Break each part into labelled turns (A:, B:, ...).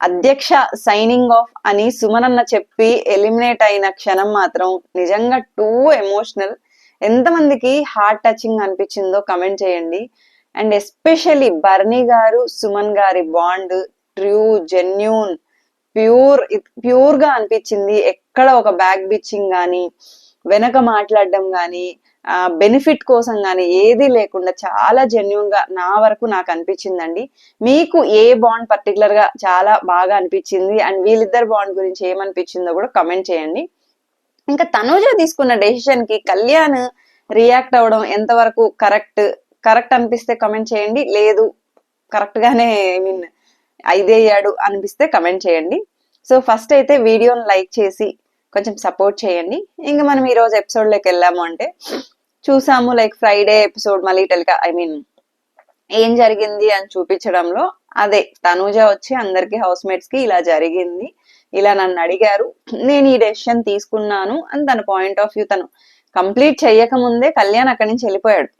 A: అధ్యక్ష signing off అని సుమనన్న చెప్పి ఎలిమినేట్ అయిన క్షణం మాత్రం నిజంగా టూ ఎమోషనల్. ఎంతమందికి హార్ట్ టచింగ్ అనిపించిందో కమెంట్ చేయండి. అండ్ ఎస్పెషల్లీ బర్నీ గారు సుమన్ గారి బాండ్ ట్రూ, జెన్యూన్, ప్యూర్ గా అనిపించింది. ఎక్కడ ఒక బ్యాక్ బిచ్చింగ్ గానీ, వెనక మాట్లాడడం గానీ, బెనిఫిట్ కోసం గానీ ఏది లేకుండా చాలా జెన్యూన్ గా నా వరకు నాకు అనిపించిందండి. మీకు ఏ బాండ్ పర్టికులర్ గా చాలా బాగా అనిపించింది అండ్ వీళ్ళిద్దరు బాండ్ గురించి ఏమనిపించిందో కూడా కమెంట్ చేయండి. ఇంకా తనూజ తీసుకున్న డెసిషన్ కి కళ్యాణ్ రియాక్ట్ అవ్వడం ఎంతవరకు కరెక్ట్ అనిపిస్తే కమెంట్ చేయండి. లేదు కరెక్ట్ గానే ఐదయ్యాడు అనిపిస్తే కమెంట్ చేయండి. సో ఫస్ట్ అయితే వీడియోని లైక్ చేసి కొంచెం సపోర్ట్ చేయండి. ఇంకా మనం ఈ రోజు ఎపిసోడ్ లోకి వెళ్ళాము అంటే చూసాము, లైక్ ఫ్రైడే ఎపిసోడ్ మళ్ళీ ఏం జరిగింది అని చూపించడంలో అదే తనూజ వచ్చి అందరికి హౌస్ మేట్స్ కి ఇలా జరిగింది, ఇలా నన్ను అడిగారు, నేను ఈ డెసిషన్ తీసుకున్నాను అని తన పాయింట్ ఆఫ్ వ్యూ తను కంప్లీట్ చెయ్యక ముందే కళ్యాణ్ అక్కడి నుంచి వెళ్ళిపోయాడు.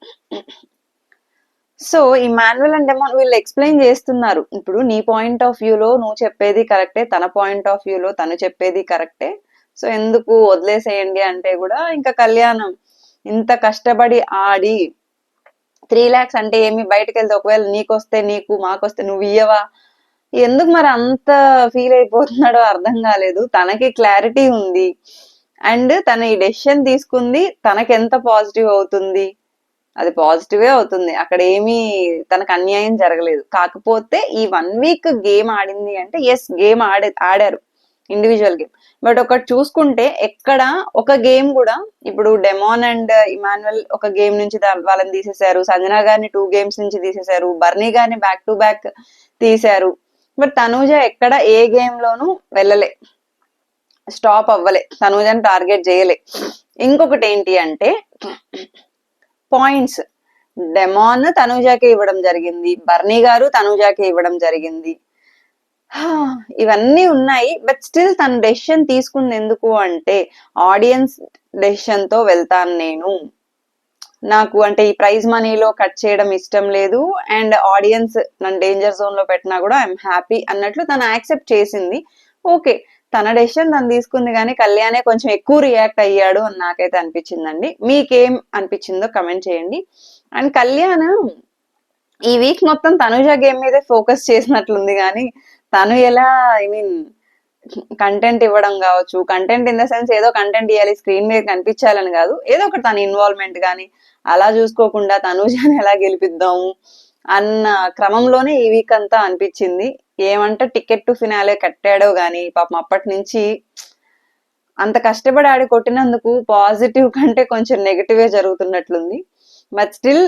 A: సో ఈ మాన్యువల్ అండ్ డెమాన్ వీళ్ళు ఎక్స్ప్లెయిన్ చేస్తున్నారు, ఇప్పుడు నీ పాయింట్ ఆఫ్ వ్యూలో నువ్వు చెప్పేది కరెక్టే, తన పాయింట్ ఆఫ్ వ్యూలో తను చెప్పేది కరెక్టే, సో ఎందుకు వదిలేసేయండి అంటే కూడా ఇంకా కళ్యాణం ఇంత కష్టపడి ఆడి 3 lakhs అంటే ఏమి, బయటకు వెళ్తే ఒకవేళ నీకొస్తే నీకు, మాకొస్తే నువ్వు ఇయ్యవా, ఎందుకు మరి అంత ఫీల్ అయిపోతున్నాడో అర్థం కాలేదు. తనకి క్లారిటీ ఉంది అండ్ తన ఈ డెసిషన్ తీసుకుంది తనకెంత పాజిటివ్ అవుతుంది, అది పాజిటివే అవుతుంది, అక్కడ ఏమీ తనకు అన్యాయం జరగలేదు. కాకపోతే ఈ 1 week గేమ్ ఆడింది అంటే ఎస్ గేమ్ ఆడారు ఇండివిజువల్ గేమ్, బట్ ఒకటి చూసుకుంటే ఎక్కడ ఒక గేమ్ కూడా, ఇప్పుడు డెమాన్ అండ్ ఇమాన్యువల్ ఒక గేమ్ నుంచి వాళ్ళని తీసేశారు, సంజన గారిని 2 games నుంచి తీసేశారు, బర్నీ గారిని బ్యాక్ టు బ్యాక్ తీశారు, బట్ తనూజ ఎక్కడ ఏ గేమ్ లోనూ వెళ్ళలే, స్టాప్ అవ్వలే, తనూజని టార్గెట్ చేయలే. ఇంకొకటి ఏంటి అంటే పాయింట్స్ డెమాన్ తనూజాకే ఇవ్వడం జరిగింది, బర్నీ గారు తనూజాకే ఇవ్వడం జరిగింది, ఇవన్నీ ఉన్నాయి. బట్ స్టిల్ తన డెసిషన్ తీసుకుంది ఎందుకు అంటే ఆడియన్స్ డెసిషన్ తో వెళ్తాను నేను, నాకు అంటే ఈ ప్రైజ్ మనీలో కట్ చేయడం ఇష్టం లేదు అండ్ ఆడియన్స్ నన్ను డేంజర్ జోన్ లో పెట్టినా కూడా ఐఎమ్ హ్యాపీ అన్నట్లు తను యాక్సెప్ట్ చేసింది. ఓకే తన డెసిషన్ తను తీసుకుంది, కానీ కళ్యాణే కొంచెం ఎక్కువ రియాక్ట్ అయ్యాడు అని నాకైతే అనిపించిందండి. మీకేం అనిపించిందో కమెంట్ చేయండి. అండ్ కళ్యాణ్ ఈ వీక్ మొత్తం తనుజ గేమ్ మీదే ఫోకస్ చేసినట్లుంది, కానీ తను ఎలా కంటెంట్ ఇవ్వడం కావచ్చు, కంటెంట్ ఇన్ ద సెన్స్ ఏదో కంటెంట్ ఇవ్వాలి స్క్రీన్ మీద కనిపించాలని కాదు, ఏదో ఒకటి తన ఇన్వాల్వ్మెంట్ కానీ అలా చూసుకోకుండా తనుజాని ఎలా గెలిపిద్దాము అన్న క్రమంలోనే ఈ వీక్ అంతా అనిపించింది. ఏమంటే టికెట్ టు ఫినాలే కట్టాడో గానీ పాపం అప్పటి నుంచి అంత కష్టపడి ఆడి కొట్టినందుకు పాజిటివ్ కంటే కొంచెం నెగిటివే జరుగుతున్నట్లుంది. బట్ స్టిల్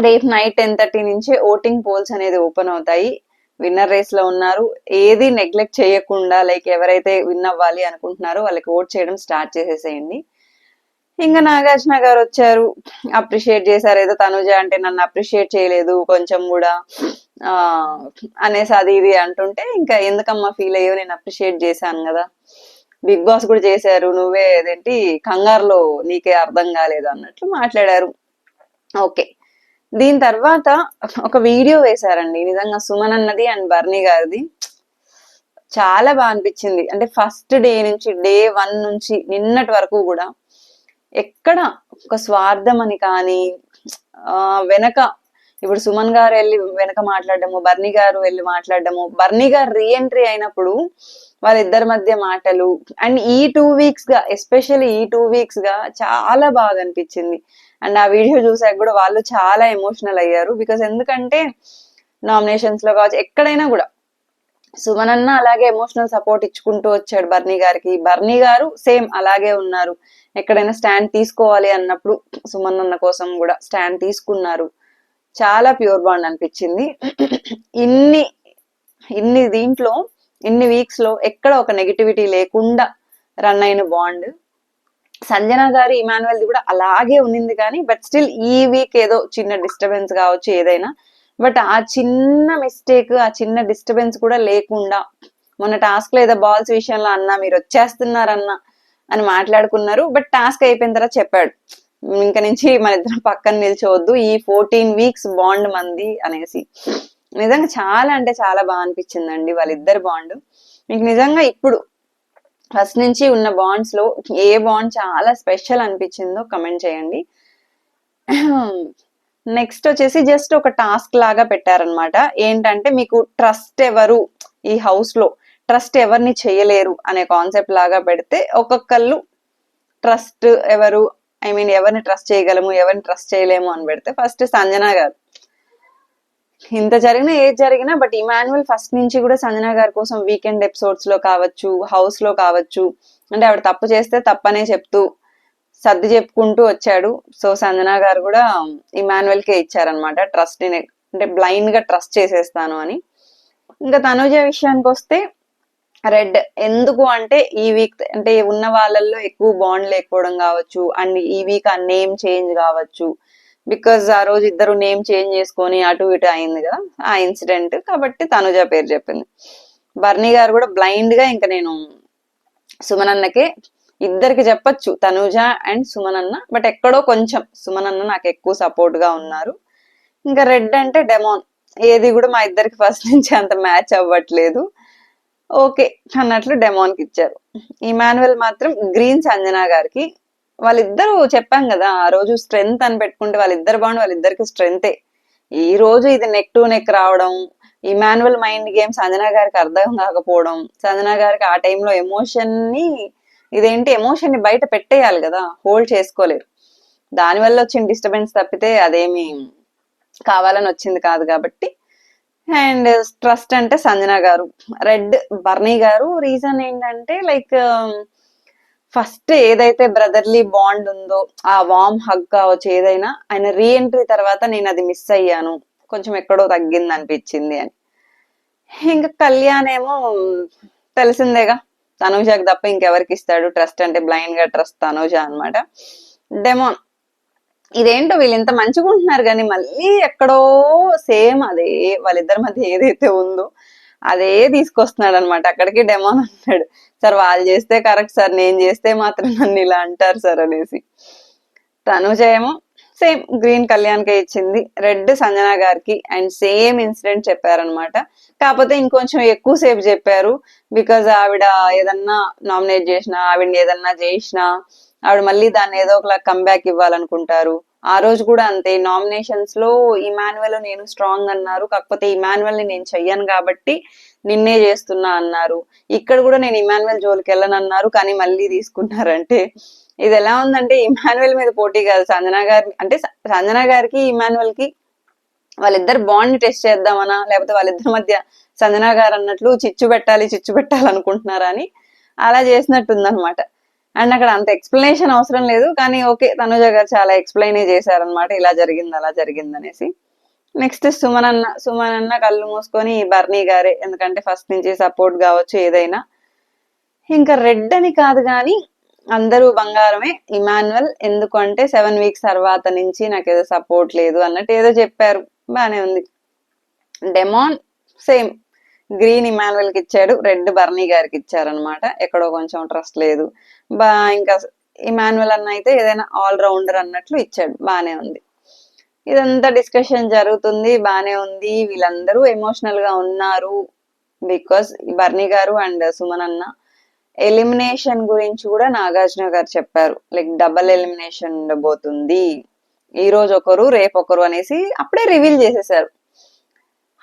A: రేపు నైట్ 10:30 నుంచి ఓటింగ్ పోల్స్ అనేది ఓపెన్ అవుతాయి. విన్నర్ రేస్ లో ఉన్నారు, ఏది నెగ్లెక్ట్ చేయకుండా లైక్ ఎవరైతే విన్ అవ్వాలి అనుకుంటున్నారో వాళ్ళకి ఓట్ చేయడం స్టార్ట్ చేసేసేయండి. ఇంకా నాగార్జున గారు వచ్చారు, అప్రిషియేట్ చేశారు, ఏదో తనుజ అంటే నన్ను అప్రిషియేట్ చేయలేదు కొంచెం కూడా అనేసి అది ఇది అంటుంటే ఇంకా ఎందుకమ్మా ఫీల్ అయ్యో, నేను అప్రిషియేట్ చేశాను కదా, బిగ్ బాస్ కూడా చేశారు, నువ్వే ఏదేంటి కంగారులో నీకే అర్థం కాలేదు అన్నట్లు మాట్లాడారు. ఓకే దీని తర్వాత ఒక వీడియో వేశారండి, నిజంగా సుమన్ అన్నది అండ్ బర్నీ గారిది చాలా బాగా అనిపించింది. అంటే ఫస్ట్ డే నుంచి డే 1 నుంచి నిన్నటి వరకు కూడా ఎక్కడ ఒక స్వార్థం అని కానీ వెనక, ఇప్పుడు సుమన్ గారు వెళ్ళి వెనక మాట్లాడడము, బర్నీ గారు వెళ్ళి మాట్లాడడము, బర్నీ గారు రీఎంట్రీ అయినప్పుడు వాళ్ళిద్దరి మధ్య మాటలు అండ్ ఈ 2 weeks గా ఎస్పెషల్లీ ఈ 2 weeks గా చాలా బాగా అనిపించింది. అండ్ ఆ వీడియో చూసాక కూడా వాళ్ళు చాలా ఎమోషనల్ అయ్యారు. బికాస్ ఎందుకంటే నామినేషన్స్ లో కావచ్చు ఎక్కడైనా కూడా సుమన్ అన్న అలాగే ఎమోషనల్ సపోర్ట్ ఇచ్చుకుంటూ వచ్చాడు బర్నీ గారికి, బర్నీ గారు సేమ్ అలాగే ఉన్నారు, ఎక్కడైనా స్టాండ్ తీసుకోవాలి అన్నప్పుడు సుమన్ అన్న కోసం కూడా స్టాండ్ తీసుకున్నారు. చాలా ప్యూర్ బాండ్ అనిపించింది. ఇన్ని దీంట్లో ఇన్ని వీక్స్ లో ఎక్కడ ఒక నెగిటివిటీ లేకుండా రన్ అయిన బాండ్. సంజన గారు ఇమాన్యువల్ ది కూడా అలాగే ఉన్నింది, కానీ బట్ స్టిల్ ఈ వీక్ ఏదో చిన్న డిస్టర్బెన్స్ కావచ్చు ఏదైనా, బట్ ఆ చిన్న మిస్టేక్ ఆ చిన్న డిస్టర్బెన్స్ కూడా లేకుండా మొన్న టాస్క్ లో ఏదో బాల్స్ విషయంలో అన్నా మీరు వచ్చేస్తున్నారన్నా అని మాట్లాడుకున్నారు, బట్ టాస్క్ అయిపోయిన తర్వాత చెప్పాడు ఇంక నుంచి మన ఇద్దరం పక్కన నిల్చోవద్దు, ఈ 14 weeks బాండ్ మంది అనేసి. నిజంగా చాలా అంటే చాలా బాగా అనిపించిందండి వాళ్ళిద్దరు బాండ్. మీకు నిజంగా ఇప్పుడు ఫస్ట్ నుంచి ఉన్న బాండ్స్ లో ఏ బాండ్ చాలా స్పెషల్ అనిపించిందో కమెంట్ చేయండి. నెక్స్ట్ వచ్చేసి జస్ట్ ఒక టాస్క్ లాగా పెట్టారనమాట. ఏంటంటే మీకు ట్రస్ట్ ఎవరు ఈ హౌస్ లో, ట్రస్ట్ ఎవరిని చేయలేరు అనే కాన్సెప్ట్ లాగా పెడితే ఒక్కొక్కళ్ళు ట్రస్ట్ ఎవరు, ఐ మీన్ ఎవరిని ట్రస్ట్ చేయగలము ఎవరిని ట్రస్ట్ చేయలేము అని పెడితే ఫస్ట్ సంజన గారు. ఇంత జరిగినా ఏది జరిగినా బట్ ఇమాన్యువల్ ఫస్ట్ నుంచి కూడా సంజన గారి కోసం వీకెండ్ ఎపిసోడ్స్ లో కావచ్చు, హౌస్ లో కావచ్చు, అంటే ఆవిడ తప్పు చేస్తే తప్పనే చెప్తూ సర్ది చెప్పుకుంటూ వచ్చాడు. సో సంజన గారు కూడా ఇమాన్యువల్ కే ఇచ్చారనమాట ట్రస్ట్ ని, అంటే బ్లైండ్ గా ట్రస్ట్ చేసేస్తాను అని. ఇంకా తనుజ విషయానికి వస్తే రెడ్ ఎందుకు అంటే ఈ వీక్ అంటే ఉన్న వాళ్ళల్లో ఎక్కువ బాండ్ లేకపోవడం కావచ్చు, అండ్ ఈ వీక్ ఆ నేమ్ చేంజ్ కావచ్చు, బికాజ్ ఆ రోజు ఇద్దరు నేమ్ చేంజ్ చేసుకొని అటు ఇటు అయింది కదా ఆ ఇన్సిడెంట్, కాబట్టి తనుజ పేరు చెప్పింది. బర్నీ గారు కూడా బ్లైండ్ గా ఇంకా నేను సుమనన్నకే, ఇద్దరికి చెప్పొచ్చు తనుజ అండ్ సుమనన్న, బట్ ఎక్కడో కొంచెం సుమనన్న నాకు ఎక్కువ సపోర్ట్ గా ఉన్నారు. ఇంకా రెడ్ అంటే డెమోన్, ఏది కూడా మా ఇద్దరికి ఫస్ట్ నుంచి అంత మ్యాచ్ అవ్వట్లేదు, ఓకే అన్నట్లు డెమోన్ కి ఇచ్చారు. ఇమాన్యువల్ మాత్రం గ్రీన్ సంజన గారికి. వాళ్ళిద్దరూ చెప్పాం కదా ఆ రోజు స్ట్రెంగ్త్ అని పెట్టుకుంటే వాళ్ళిద్దరు బాండ్ వాళ్ళిద్దరికి స్ట్రెంగ్తే. ఈ రోజు ఇది నెక్ టు నెక్ రావడం, ఇమాన్యువల్ మైండ్ గేమ్ సంజన గారికి అర్థం కాకపోవడం, సంజన గారికి ఆ టైంలో ఎమోషన్ ని ఇదేంటి ఎమోషన్ ని బయట పెట్టేయాలి కదా, హోల్డ్ చేసుకోలేరు, దానివల్ల వచ్చిన డిస్టర్బెన్స్ తప్పితే అదేమి కావాలని వచ్చింది కాదు కాబట్టి. అండ్ ట్రస్ట్ అంటే సంజన గారు. రెడ్ బర్నీ గారు. రీజన్ ఏంటంటే లైక్ ఫస్ట్ ఏదైతే బ్రదర్లీ బాండ్ ఉందో ఆ వామ్ హగ్ కావచ్చు ఏదైనా, ఆయన రీఎంట్రీ తర్వాత నేను అది మిస్ అయ్యాను, కొంచెం ఎక్కడో తగ్గింది అనిపించింది అని. ఇంకా కళ్యాణ్ ఏమో తెలిసిందేగా, తనూజకి తప్ప ఇంకెవరికి ఇస్తాడు ట్రస్ట్, అంటే బ్లైండ్ గా ట్రస్ట్ తనూజ అనమాట. డెమోన్ ఇదేంటో వీళ్ళు ఇంత మంచిగా ఉంటున్నారు కానీ మళ్ళీ ఎక్కడో సేమ్ అదే వాళ్ళిద్దరి మధ్య ఏదైతే ఉందో అదే తీసుకొస్తున్నాడు అనమాట. అక్కడికి డెమోన్ అంటాడు, సార్ వాళ్ళు చేస్తే కరెక్ట్ సార్, నేను చేస్తే మాత్రం నన్ను ఇలా అంటారు సార్ అనేసి. తనుజ ఏమో సేమ్ గ్రీన్ కళ్యాణ్కే ఇచ్చింది, రెడ్ సంజన గారికి. అండ్ సేమ్ ఇన్సిడెంట్ చెప్పారనమాట, కాకపోతే ఇంకొంచెం ఎక్కువ సేపు చెప్పారు. బికాజ్ ఆవిడ ఏదన్నా నామినేట్ చేసినా, ఆవిడని ఏదన్నా చేసినా ఆవిడ మళ్ళీ దాన్ని ఏదో ఒకలా కంబ్యాక్ ఇవ్వాలనుకుంటారు. ఆ రోజు కూడా అంతే, నామినేషన్స్ లో ఇమాన్యువల్ నేను స్ట్రాంగ్ అన్నారు, కాకపోతే ఇమాన్యువల్ ని నేను చెయ్యను కాబట్టి నిన్నే చేస్తున్నా అన్నారు. ఇక్కడ కూడా నేను ఇమాన్యువల్ జోలికి వెళ్ళనన్నారు కానీ మళ్ళీ తీసుకున్నారంటే ఇది ఎలా ఉందంటే ఇమాన్యువల్ మీద పోటీ కాదు సంజన గారి, అంటే సంజన గారికి ఇమాన్యువల్ కి వాళ్ళిద్దరు బాండ్ ని టెస్ట్ చేద్దామనా, లేకపోతే వాళ్ళిద్దరి మధ్య సంజన గారు అన్నట్లు చిచ్చు పెట్టాలి అనుకుంటున్నారా అని అలా చేసినట్టుంది అనమాట. అండ్ అక్కడ అంత ఎక్స్ప్లెనేషన్ అవసరం లేదు కానీ ఓకే తనుజ గారు చాలా ఎక్స్ప్లెయిన్ చేశారనమాట, ఇలా జరిగింది అలా జరిగింది అనేసి. నెక్స్ట్ సుమనన్న కళ్ళు మూసుకొని బర్నీ గారే, ఎందుకంటే ఫస్ట్ నుంచి సపోర్ట్ కావచ్చు ఏదైనా. ఇంకా రెడ్ అని కాదు కానీ అందరూ బంగారమే. ఇమాన్యువల్ ఎందుకు అంటే 7 weeks తర్వాత నుంచి నాకు ఏదో సపోర్ట్ లేదు అన్నట్టు ఏదో చెప్పారు, బానే ఉంది. డెమాన్ సేమ్ గ్రీన్ ఇమాన్యువల్ కి ఇచ్చాడు, రెడ్ బర్నీ గారికి ఇచ్చారనమాట, ఎక్కడో కొంచెం ట్రస్ట్ లేదు. ఇంకా ఇమాన్యువల్ అన్న అయితే ఏదైనా ఆల్ రౌండర్ అన్నట్లు ఇచ్చాడు, బానే ఉంది. ఇదంతా డిస్కషన్ జరుగుతుంది, బానే ఉంది. వీళ్ళందరూ ఎమోషనల్ గా ఉన్నారు బికాస్ బర్నీ గారు అండ్ సుమన్ అన్న. ఎలిమినేషన్ గురించి కూడా నాగార్జున గారు చెప్పారు, లైక్ డబల్ ఎలిమినేషన్ ఉండబోతుంది, ఈ రోజు ఒకరు రేపు ఒకరు అనేసి అప్పుడే రివీల్ చేసేసారు.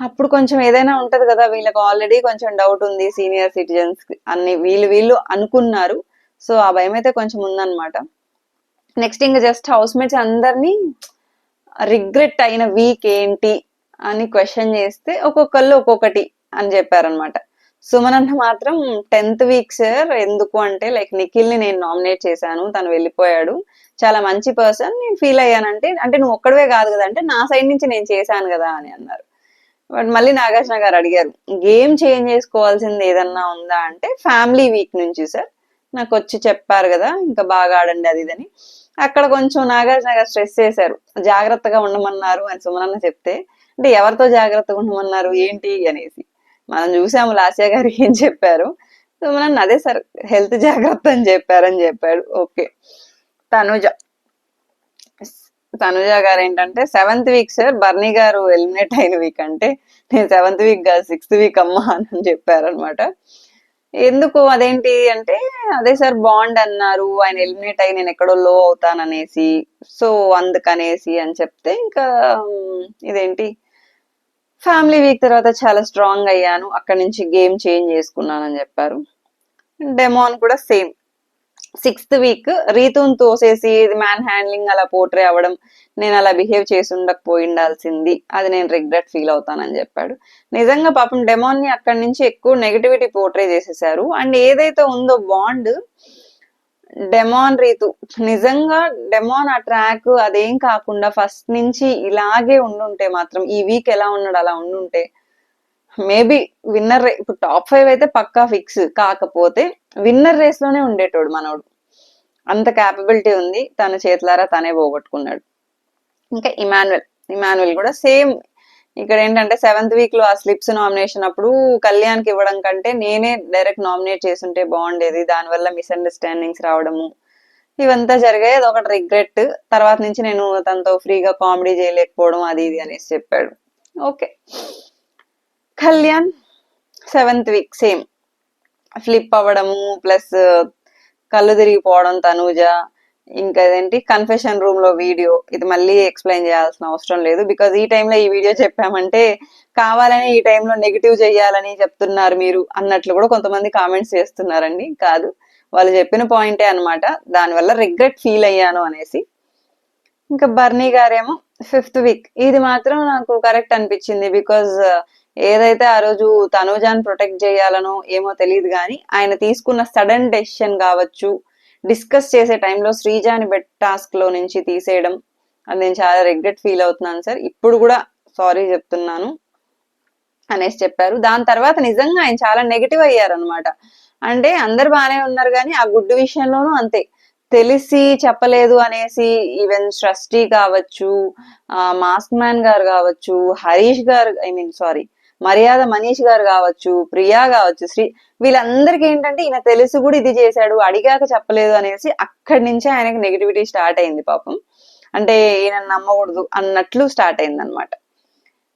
A: అప్పుడు కొంచెం ఏదైనా ఉంటది కదా, వీళ్ళకి ఆల్రెడీ కొంచెం డౌట్ ఉంది సీనియర్ సిటిజన్స్ అన్ని వీళ్ళు అనుకున్నారు, సో ఆ భయం అయితే కొంచెం ఉందన్నమాట. నెక్స్ట్ ఇంకా జస్ట్ హౌస్ మేట్స్ అందరినీ రిగ్రెట్ అయిన వీక్ ఏంటి అని క్వశ్చన్ చేస్తే ఒక్కొక్కళ్ళు ఒక్కొక్కటి అని చెప్పారనమాట. సుమనన్న మాత్రం 10th వీక్ సార్, ఎందుకు అంటే లైక్ నిఖిల్ ని నేను నామినేట్ చేశాను, తను వెళ్ళిపోయాడు, చాలా మంచి పర్సన్, నేను ఫీల్ అయ్యానంటే, అంటే నువ్వు ఒక్కడవే కాదు కదా అంటే నా సైడ్ నుంచి నేను చేశాను కదా అని అన్నారు. బట్ మళ్ళీ నాగార్జున గారు అడిగారు గేమ్ చేంజ్ చేసుకోవాల్సింది ఏదన్నా ఉందా అంటే ఫ్యామిలీ వీక్ నుంచి సార్, నాకు వచ్చి చెప్పారు కదా ఇంకా బాగా ఆడండి అది ఇదని. అక్కడ కొంచెం నాగార్జున గారు స్ట్రెస్ చేశారు, జాగ్రత్తగా ఉండమన్నారు అని సుమనన్న చెప్తే, అంటే ఎవరితో జాగ్రత్తగా ఉండమన్నారు ఏంటి అనేసి. మనం చూసాము లాస్య గారు ఏం చెప్పారు, సుమనన్న అదే సార్ హెల్త్ జాగ్రత్త అని చెప్పారని చెప్పాడు. ఓకే. తనుజ తనుజ గారు ఏంటంటే 7th వీక్ సార్, బర్నీ గారు ఎలిమినేట్ అయిన వీక్ అంటే, నేను 7th వీక్ కాదు 6th వీక్ అమ్మా అని చెప్పారనమాట. ఎందుకు అదేంటి అంటే, అదే సార్ బాండ్ అన్నారు, ఆయన ఎలిమినేట్ అయ్యి నేను ఎక్కడో లో అవుతాననేసి, సో అందుకనేసి అని చెప్తే, ఇంకా ఇదేంటి ఫ్యామిలీ వీక్ తర్వాత చాలా స్ట్రాంగ్ అయ్యాను, అక్కడి నుంచి గేమ్ చేంజ్ చేసుకున్నానని చెప్పారు. డెమోన్ కూడా సేమ్ 6th వీక్ రీతుని తోసేసి ఇది మ్యాన్ హ్యాండ్లింగ్ అలా పోర్ట్రే అవ్వడం, నేను అలా బిహేవ్ చేసి ఉండకపోయిండాల్సింది, అది నేను రిగ్రెట్ ఫీల్ అవుతానని చెప్పాడు. నిజంగా పాపం డెమోన్ ని అక్కడి నుంచి ఎక్కువ నెగిటివిటీ పోర్ట్రే చేసేసారు. అండ్ ఏదైతే ఉందో బాండ్ డెమాన్ రీతు, నిజంగా డెమాన్ ఆ ట్రాక్ అదేం కాకుండా ఫస్ట్ నుంచి ఇలాగే ఉండుంటే మాత్రం ఈ వీక్ ఎలా ఉన్నాడు అలా ఉండుంటే మేబీ విన్నర్ ఇప్పుడు టాప్ 5 అయితే పక్కా ఫిక్స్, కాకపోతే విన్నర్ రేస్ లోనే ఉండేటోడు మనోడు, అంత క్యాపబిలిటీ ఉంది, తన చేతులారా తనే పోగొట్టుకున్నాడు. ఇంకా ఇమాన్యుల్ కూడా సేమ్. ఇక్కడ ఏంటంటే 7th వీక్ లో ఆ స్లిప్స్ నామినేషన్ అప్పుడు కళ్యాణ్కి ఇవ్వడం కంటే నేనే డైరెక్ట్ నామినేట్ చేస్తుంటే బాగుండేది, దానివల్ల మిస్అండర్స్టాండింగ్స్ రావడము ఇవంతా జరిగాయి, అది ఒకటి రిగ్రెట్. తర్వాత నుంచి నేను తనతో ఫ్రీగా కామెడీ చేయలేకపోవడం అది ఇది అనేసి చెప్పాడు. Okay. Kalyan 7th week same flip అవ్వడము ప్లస్ కళ్ళు తిరిగిపోవడం తనూజ, ఇంకా అదేంటి కన్ఫెషన్ రూమ్ లో వీడియో, ఇది మళ్ళీ ఎక్స్ప్లెయిన్ చేయాల్సిన అవసరం లేదు, బికాజ్ ఈ టైంలో ఈ వీడియో చెప్పామంటే కావాలని ఈ టైంలో నెగిటివ్ చెయ్యాలని చెప్తున్నారు మీరు అన్నట్లు కూడా కొంతమంది కామెంట్స్ చేస్తున్నారండి. కాదు, వాళ్ళు చెప్పిన పాయింటే అనమాట, దానివల్ల రిగ్రెట్ ఫీల్ అయ్యాను అనేసి. ఇంకా బర్నీ గారేమో 5th వీక్, ఇది మాత్రం నాకు కరెక్ట్ అనిపించింది, బికాజ్ ఏదైతే ఆ రోజు తనూజాన్ని ప్రొటెక్ట్ చేయాలనో ఏమో తెలియదు కానీ ఆయన తీసుకున్న సడన్ డెసిషన్ కావచ్చు, డిస్కస్ చేసే టైంలో శ్రీజాని బెట్ టాస్క్ లో నుంచి తీసేయడం, అది నేను చాలా రిగ్రెట్ ఫీల్ అవుతున్నాను సార్, ఇప్పుడు కూడా సారీ చెప్తున్నాను అనేసి చెప్పారు. దాని తర్వాత నిజంగా ఆయన చాలా నెగిటివ్ అయ్యారు అనమాట. అంటే అందరు బాగానే ఉన్నారు కానీ ఆ గుడ్డు విషయంలోనూ అంతే, తెలిసి చెప్పలేదు అనేసి ఈవెన్ ట్రస్టీ కావచ్చు, మాస్క్ మ్యాన్ గారు కావచ్చు, హరీష్ గారు సారీ మర్యాద మనీష్ గారు కావచ్చు, ప్రియా కావచ్చు, వీళ్ళందరికీ ఏంటంటే ఈయన తెలుసు కూడా ఇది చేశాడు, అడిగాక చెప్పలేదు అనేసి అక్కడి నుంచే ఆయనకి నెగిటివిటీ స్టార్ట్ అయింది పాపం. అంటే ఈయన నమ్మకూడదు అన్నట్లు స్టార్ట్ అయింది అనమాట.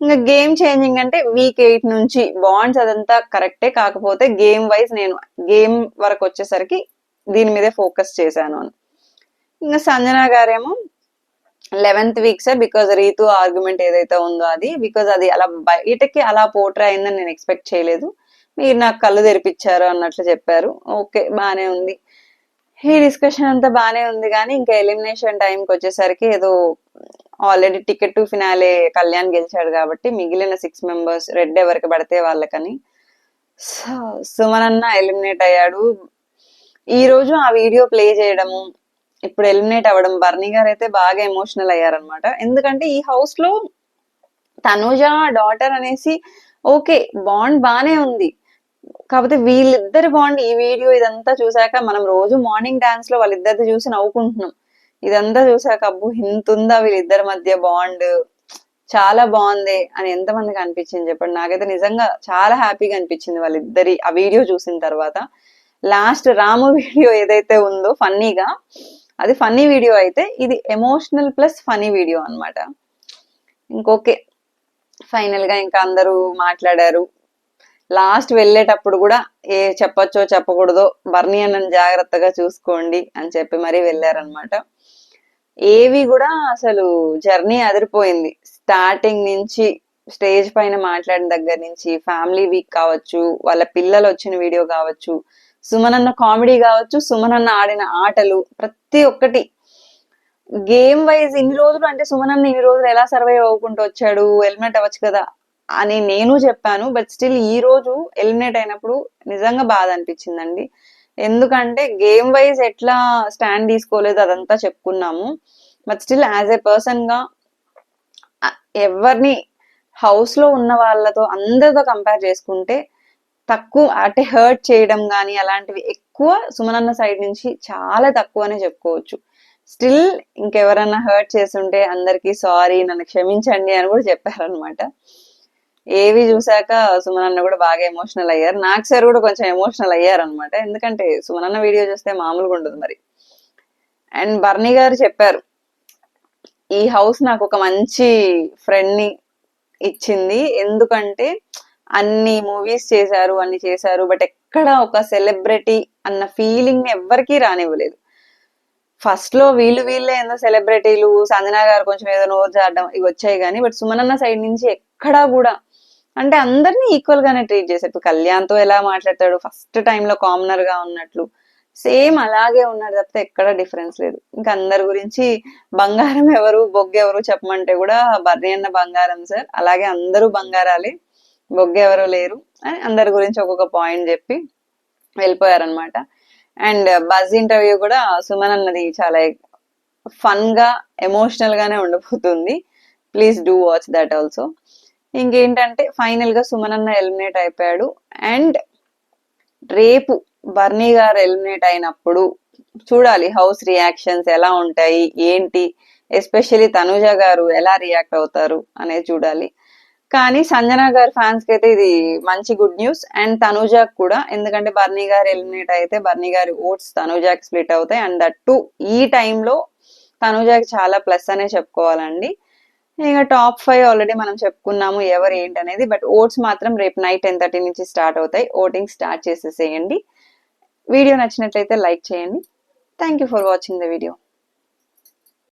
A: ఇంకా గేమ్ చేంజింగ్ అంటే వీక్ 8 నుంచి బాండ్స్ అదంతా కరెక్టే, కాకపోతే గేమ్ వైజ్ నేను గేమ్ వరకు వచ్చేసరికి దీని మీదే ఫోకస్ చేశాను అని. ఇంకా సంజన గారేమో 11th week sir, because Ritu argument ఏదైతే ఉందో అది, బికాజ్ అది అలా బయటకి అలా పోట్రే అయిందని నేను ఎక్స్పెక్ట్ చేయలేదు, మీరు నాకు కళ్ళు తెరిపించారు అన్నట్లు చెప్పారు. ఓకే, బానే ఉంది, ఈ డిస్కషన్ అంతా బానే ఉంది కానీ ఇంకా ఎలిమినేషన్ టైంకి వచ్చేసరికి ఏదో already ticket to finale Kalyan గెలిచాడు కాబట్టి మిగిలిన 6 మెంబర్స్ రెడ్ ఎవరికి పడితే వాళ్ళకని సుమన్ అన్న ఎలిమినేట్ అయ్యాడు. ఈ రోజు ఆ వీడియో ప్లే చేయడము, ఇప్పుడు ఎలిమినేట్ అవ్వడం, బర్నీ గారు అయితే బాగా ఎమోషనల్ అయ్యారనమాట. ఎందుకంటే ఈ హౌస్ లో తనూజ డాటర్ అనేసి ఓకే బాండ్ బానే ఉంది, కాకపోతే వీళ్ళిద్దరి బాండ్ ఈ వీడియో ఇదంతా చూసాక మనం రోజు మార్నింగ్ డాన్స్ లో వాళ్ళిద్దరిది చూసి నవ్వుకుంటున్నాం, ఇదంతా చూసాక అబ్బు ఇంత ఉందా వీళ్ళిద్దరి మధ్య బాండ్, చాలా బాగుంది అని ఎంతమందికి అనిపించింది చెప్పండి. నాకైతే నిజంగా చాలా హ్యాపీగా అనిపించింది వాళ్ళిద్దరి ఆ వీడియో చూసిన తర్వాత. లాస్ట్ రాము వీడియో ఏదైతే ఉందో ఫన్నీగా, అది ఫన్నీ వీడియో అయితే ఇది ఎమోషనల్ ప్లస్ ఫనీ వీడియో అనమాట. ఇంకొకే ఫైనల్ గా ఇంకా అందరూ మాట్లాడారు. లాస్ట్ వెళ్ళేటప్పుడు కూడా ఏ చెప్పొచ్చో చెప్పకూడదో బర్నీ అన్నని జాగ్రత్తగా చూసుకోండి అని చెప్పి మరీ వెళ్ళారనమాట. ఏవి కూడా అసలు జర్నీ అదిరిపోయింది, స్టార్టింగ్ నుంచి స్టేజ్ పైన మాట్లాడిన దగ్గర నుంచి, ఫ్యామిలీ వీక్ కావచ్చు, వాళ్ళ పిల్లలు వచ్చిన వీడియో కావచ్చు, సుమన్ అన్న కామెడీ కావచ్చు, సుమన్ అన్న ఆడిన ఆటలు ప్రతి ఒక్కటి గేమ్ వైజ్. ఇన్ని రోజులు అంటే సుమన్ అన్న ఇన్ని రోజులు ఎలా సర్వైవ్ అవ్వకుంటూ వచ్చాడు, ఎలిమినేట్ అవ్వచ్చు కదా అని నేను చెప్పాను, బట్ స్టిల్ ఈ రోజు ఎలిమినేట్ అయినప్పుడు నిజంగా బాధ అనిపించిందండి. ఎందుకంటే గేమ్ వైజ్ ఎట్లా స్టాండ్ తీసుకోలేదు అదంతా చెప్పుకున్నాము, but still as a person గా ఎవరిని హౌస్ లో ఉన్న వాళ్ళతో అందరితో కంపేర్ చేసుకుంటే తక్కువ అంటే హర్ట్ చేయడం కానీ అలాంటివి ఎక్కువ సుమనన్న సైడ్ నుంచి చాలా తక్కువ అనే చెప్పుకోవచ్చు. స్టిల్ ఇంకెవరన్నా హర్ట్ చేస్తుంటే అందరికి సారీ, నన్ను క్షమించండి అని కూడా చెప్పారనమాట. ఏవి చూసాక సుమనన్న కూడా బాగా ఎమోషనల్ అయ్యారు, నాకు సార్ కూడా కొంచెం ఎమోషనల్ అయ్యారు అనమాట, ఎందుకంటే సుమనన్న వీడియో చూస్తే మామూలుగా ఉండదు మరి. అండ్ బర్నీ గారు చెప్పారు ఈ హౌస్ నాకు ఒక మంచి ఫ్రెండ్ ని ఇచ్చింది. ఎందుకంటే అన్ని మూవీస్ చేశారు, అన్ని చేశారు, బట్ ఎక్కడ ఒక సెలబ్రిటీ అన్న ఫీలింగ్ ని ఎవ్వరికీ రానివ్వలేదు. ఫస్ట్ లో వీళ్ళే ఏదో సెలబ్రిటీలు, సంజన గారు కొంచెం ఏదో నోరు జారడం ఇవి వచ్చాయి కానీ, బట్ సుమనన్న సైడ్ నుంచి ఎక్కడా కూడా అంటే అందరినీ ఈక్వల్ గానే ట్రీట్ చేశారు. ఇప్పుడు కళ్యాణ్ తో ఎలా మాట్లాడతాడు, ఫస్ట్ టైమ్ లో కామనర్ గా ఉన్నట్లు సేమ్ అలాగే ఉన్నాడు తప్పితే ఎక్కడ డిఫరెన్స్ లేదు. ఇంకా అందరి గురించి బంగారం ఎవరు బొగ్గెవరు చెప్పమంటే కూడా బర్నీ అన్న బంగారం సార్, అలాగే అందరూ బంగారాలే, బొగ్గెవరు లేరు అని అందరి గురించి ఒక్కొక్క పాయింట్ చెప్పి వెళ్ళిపోయారనమాట. అండ్ బజ్ ఇంటర్వ్యూ కూడా సుమన్ అన్నది చాలా ఫన్ గా ఎమోషనల్ గానే ఉండబోతుంది. Please do watch that also. ఇంకేంటంటే ఫైనల్ గా సుమన్ అన్న ఎలిమినేట్ అయిపోయాడు. అండ్ రేపు బర్నీ గారు ఎలిమినేట్ అయినప్పుడు చూడాలి హౌస్ రియాక్షన్స్ ఎలా ఉంటాయి ఏంటి, ఎస్పెషల్లీ తనుజ గారు ఎలా రియాక్ట్ అవుతారు అనేది చూడాలి. కానీ సంజన గారి ఫ్యాన్స్ కి అయితే ఇది మంచి గుడ్ న్యూస్. అండ్ తనుజాకి కూడా, ఎందుకంటే బర్నీ గారు ఎలిమినేట్ అయితే బర్నీ గారి ఓట్స్ తనుజాకి స్ప్లిట్ అవుతాయి. అండ్ దట్ టు ఈ టైంలో తనుజాకి చాలా ప్లస్ అనే చెప్పుకోవాలండి. ఇక టాప్ 5 ఆల్రెడీ మనం చెప్పుకున్నాము ఎవరు ఏంటి అనేది. బట్ ఓట్స్ మాత్రం రేపు నైట్ 10:30 నుంచి స్టార్ట్ అవుతాయి. ఓటింగ్ స్టార్ట్ చేసేసేయండి. వీడియో నచ్చినట్లయితే లైక్ చేయండి. Thank you for watching the video.